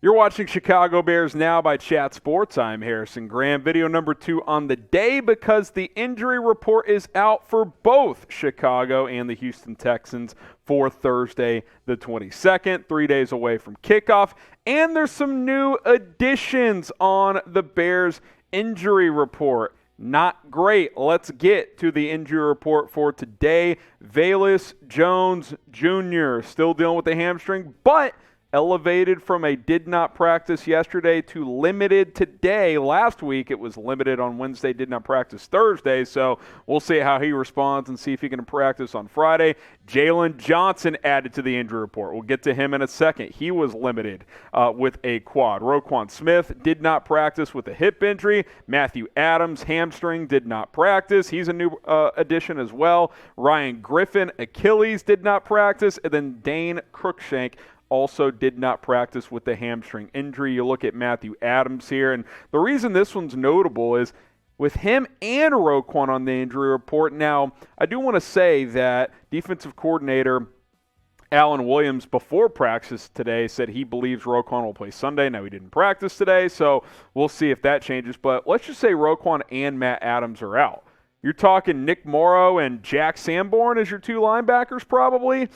You're watching Chicago Bears Now by Chat Sports. I'm Harrison Graham. Video number 2 on the day because the injury report is out for both Chicago and the Houston Texans for Thursday the 22nd, 3 days away from kickoff. And there's some new additions on the Bears injury report. Not great. Let's get to the injury report for today. Velus Jones Jr. still dealing with the hamstring, but elevated from a did not practice yesterday to limited today. Last week it was limited on Wednesday, did not practice Thursday, so we'll see how he responds and see if he can practice on Friday. Jaylon Johnson added to the injury report. We'll get to him in a second. He was limited with a quad. Roquan Smith did not practice with a hip injury. Matthew Adams, hamstring, did not practice. He's a new addition as well. Ryan Griffin, Achilles, did not practice. And then Dane, Cruikshank, also did not practice with the hamstring injury. You look at Matthew Adams here, and the reason this one's notable is with him and Roquan on the injury report. Now, I do want to say that defensive coordinator Alan Williams, before practice today, said he believes Roquan will play Sunday. Now, he didn't practice today, so we'll see if that changes. But let's just say Roquan and Matt Adams are out. You're talking Nick Morrow and Jack Sanborn as your two linebackers probably.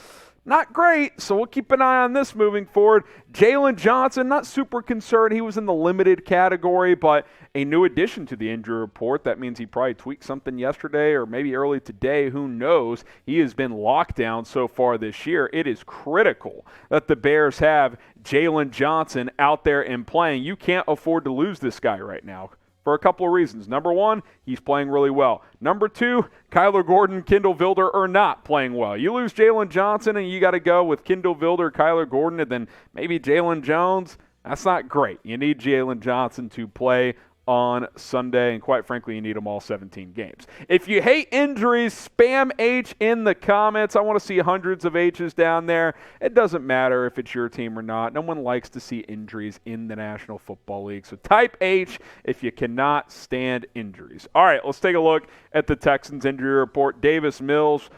Not great, so we'll keep an eye on this moving forward. Jaylon Johnson, not super concerned. He was in the limited category, but a new addition to the injury report. That means he probably tweaked something yesterday or maybe early today. Who knows? He has been locked down so far this year. It is critical that the Bears have Jaylon Johnson out there and playing. You can't afford to lose this guy right now, for a couple of reasons. Number one, he's playing really well. Number two, Kyler Gordon, Kindle, Vildor are not playing well. You lose Jaylon Johnson and you got to go with Kindle, Vildor, Kyler Gordon, and then maybe Jaylon Jones. That's not great. You need Jaylon Johnson to play on Sunday, and quite frankly, you need them all 17 games. If you hate injuries, spam H in the comments. I want to see hundreds of H's down there. It doesn't matter if it's your team or not. No one likes to see injuries in the National Football League. So type H if you cannot stand injuries. All right, let's take a look at the Texans injury report. Davis Mills,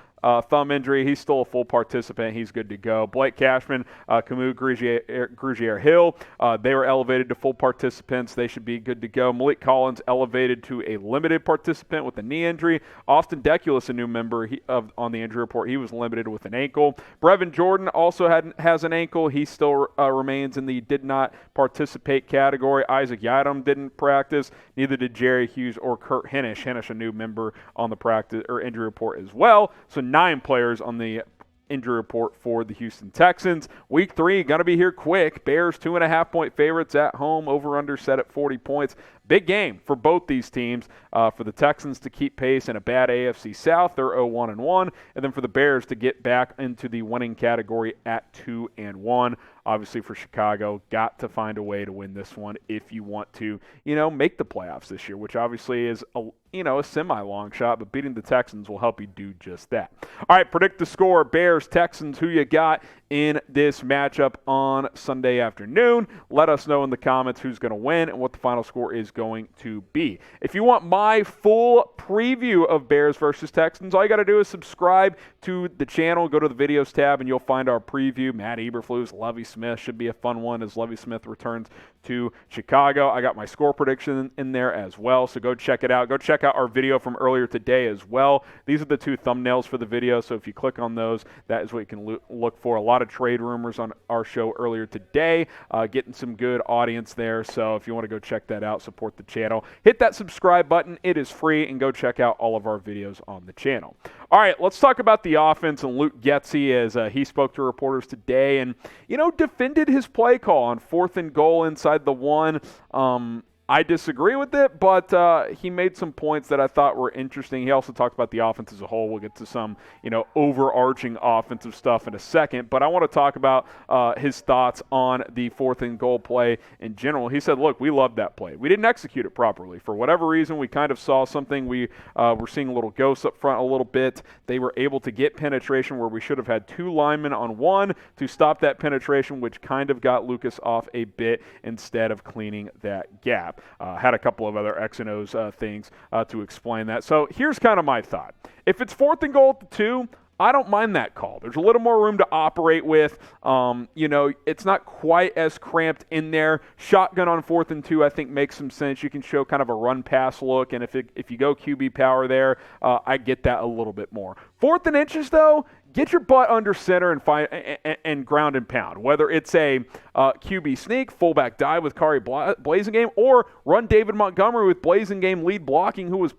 thumb injury. He's still a full participant. He's good to go. Blake Cashman, Camus Grugier-Hill, they were elevated to full participants. They should be good to go. Malik Collins elevated to a limited participant with a knee injury. Austin Deculus, a new member on the injury report. He was limited with an ankle. Brevin Jordan also has an ankle. He still remains in the did not participate category. Isaac Yiadom didn't practice. Neither did Jerry Hughes or Kurt Henish. Henish, a new member on the practice or injury report as well. So 9 players on the injury report for the Houston Texans. Week 3, going to be here quick. Bears 2.5-point favorites at home. Over-under set at 40 points. Big game for both these teams. For the Texans to keep pace in a bad AFC South, they're 0-1-1. And then for the Bears to get back into the winning category at 2-1. Obviously for Chicago, got to find a way to win this one if you want to, make the playoffs this year, which obviously is a semi-long shot, but beating the Texans will help you do just that. All right, predict the score. Bears, Texans, who you got in this matchup on Sunday afternoon? Let us know in the comments who's going to win and what the final score is going to be. If you want my full preview of Bears versus Texans, all you got to do is subscribe to the channel. Go to the videos tab and you'll find our preview. Matt Eberflus, Lovie Smith should be a fun one as Lovie Smith returns to Chicago. I got my score prediction in there as well, so go check it out. Go check out our video from earlier today as well. These are the 2 thumbnails for the video, so if you click on those, that is what you can look for. A lot of trade rumors on our show earlier today, getting some good audience there, so if you want to go check that out, support the channel. Hit that subscribe button. It is free, and go check out all of our videos on the channel. All right, let's talk about the offense and Luke Getsy as he spoke to reporters today and, defended his play call on 4th and goal inside the 1. I disagree with it, but he made some points that I thought were interesting. He also talked about the offense as a whole. We'll get to some, overarching offensive stuff in a second, but I want to talk about his thoughts on the 4th and goal play in general. He said, look, we loved that play. We didn't execute it properly. For whatever reason, we kind of saw something. We were seeing a little ghosts up front a little bit. They were able to get penetration where we should have had 2 linemen on 1 to stop that penetration, which kind of got Lucas off a bit instead of cleaning that gap. Had a couple of other X and O's things to explain that. So here's kind of my thought. If it's 4th and goal at the 2, I don't mind that call. There's a little more room to operate with. It's not quite as cramped in there. Shotgun on 4th and 2, I think, makes some sense. You can show kind of a run-pass look, and if you go QB power there, I get that a little bit more. 4th and inches, though, get your butt under center and find and ground and pound. Whether it's a QB sneak, fullback dive with Kari Blasingame, or run David Montgomery with Blasingame lead blocking, who was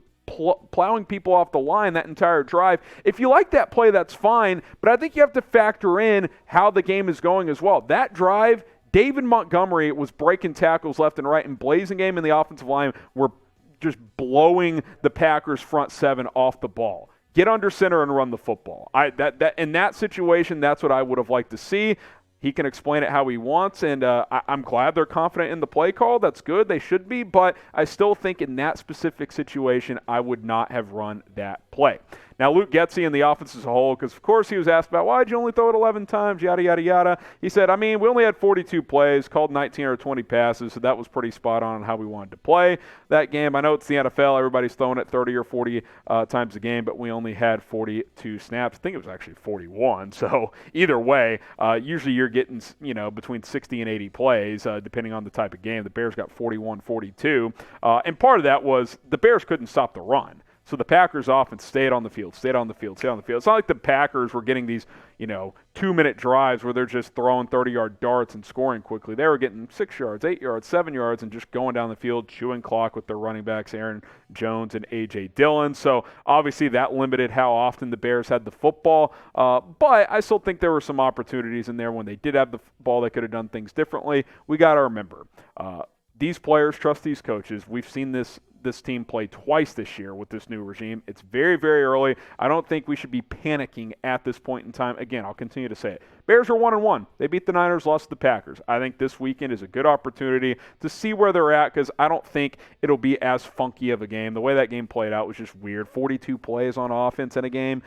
plowing people off the line that entire drive. If you like that play, that's fine, but I think you have to factor in how the game is going as well. That drive, David Montgomery was breaking tackles left and right, and Blasingame and the offensive line were just blowing the Packers' front seven off the ball. Get under center and run the football. In that situation, that's what I would have liked to see. He can explain it how he wants, and I'm glad they're confident in the play call. That's good. They should be, but I still think in that specific situation, I would not have run that play. Now, Luke Getsy and the offense as a whole, because, of course, he was asked about, why did you only throw it 11 times, yada, yada, yada. He said, we only had 42 plays, called 19 or 20 passes, so that was pretty spot on how we wanted to play that game. I know it's the NFL. Everybody's throwing it 30 or 40 times a game, but we only had 42 snaps. I think it was actually 41. So either way, usually you're getting, between 60 and 80 plays, depending on the type of game. The Bears got 41, 42. And part of that was the Bears couldn't stop the run. So the Packers offense stayed on the field. It's not like the Packers were getting these, 2-minute drives where they're just throwing 30-yard darts and scoring quickly. They were getting 6 yards, 8 yards, 7 yards, and just going down the field, chewing clock with their running backs, Aaron Jones and A.J. Dillon. So obviously that limited how often the Bears had the football. But I still think there were some opportunities in there when they did have the ball. They could have done things differently. We got to remember, these players trust these coaches. We've seen this team play twice this year with this new regime. It's very, very early. I don't think we should be panicking at this point in time. Again, I'll continue to say it. Bears are 1-1. They beat the Niners, lost to the Packers. I think this weekend is a good opportunity to see where they're at, because I don't think it'll be as funky of a game. The way that game played out was just weird. 42 plays on offense in a game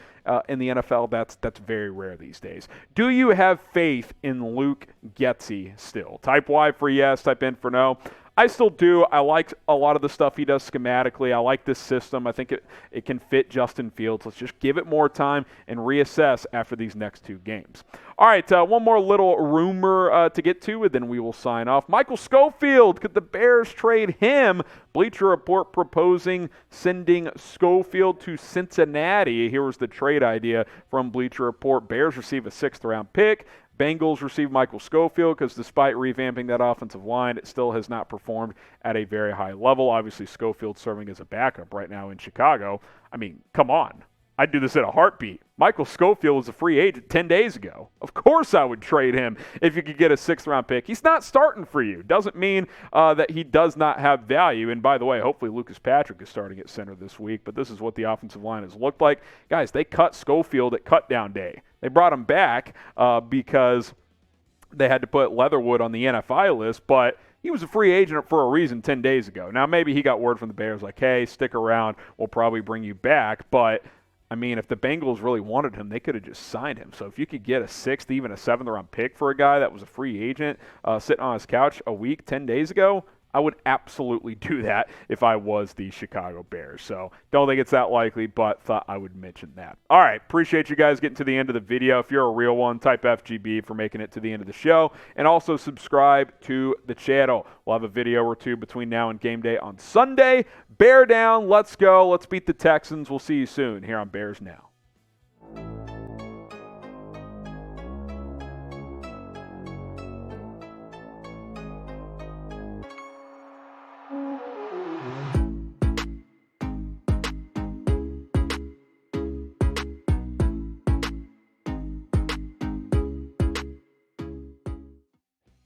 in the NFL, that's very rare these days. Do you have faith in Luke Getsy still? Type Y for yes, type N for no. I still do. I like a lot of the stuff he does schematically. I like this system. I think it can fit Justin Fields. Let's just give it more time and reassess after these next 2 games. All right, one more little rumor to get to, and then we will sign off. Michael Schofield, could the Bears trade him? Bleacher Report proposing sending Schofield to Cincinnati. Here was the trade idea from Bleacher Report. Bears receive a 6th-round pick. Bengals receive Michael Schofield because despite revamping that offensive line, it still has not performed at a very high level. Obviously, Schofield serving as a backup right now in Chicago. Come on. I'd do this in a heartbeat. Michael Schofield was a free agent 10 days ago. Of course I would trade him if you could get a 6th-round pick. He's not starting for you. Doesn't mean that he does not have value. And by the way, hopefully Lucas Patrick is starting at center this week, but this is what the offensive line has looked like. Guys, they cut Schofield at cutdown day. They brought him back because they had to put Leatherwood on the NFI list, but he was a free agent for a reason 10 days ago. Now, maybe he got word from the Bears like, hey, stick around. We'll probably bring you back. But, if the Bengals really wanted him, they could have just signed him. So if you could get a 6th, even a 7th-round pick for a guy that was a free agent sitting on his couch a week, 10 days ago, I would absolutely do that if I was the Chicago Bears. So don't think it's that likely, but thought I would mention that. All right, appreciate you guys getting to the end of the video. If you're a real one, type FGB for making it to the end of the show. And also subscribe to the channel. We'll have a video or 2 between now and game day on Sunday. Bear down. Let's go. Let's beat the Texans. We'll see you soon here on Bears Now.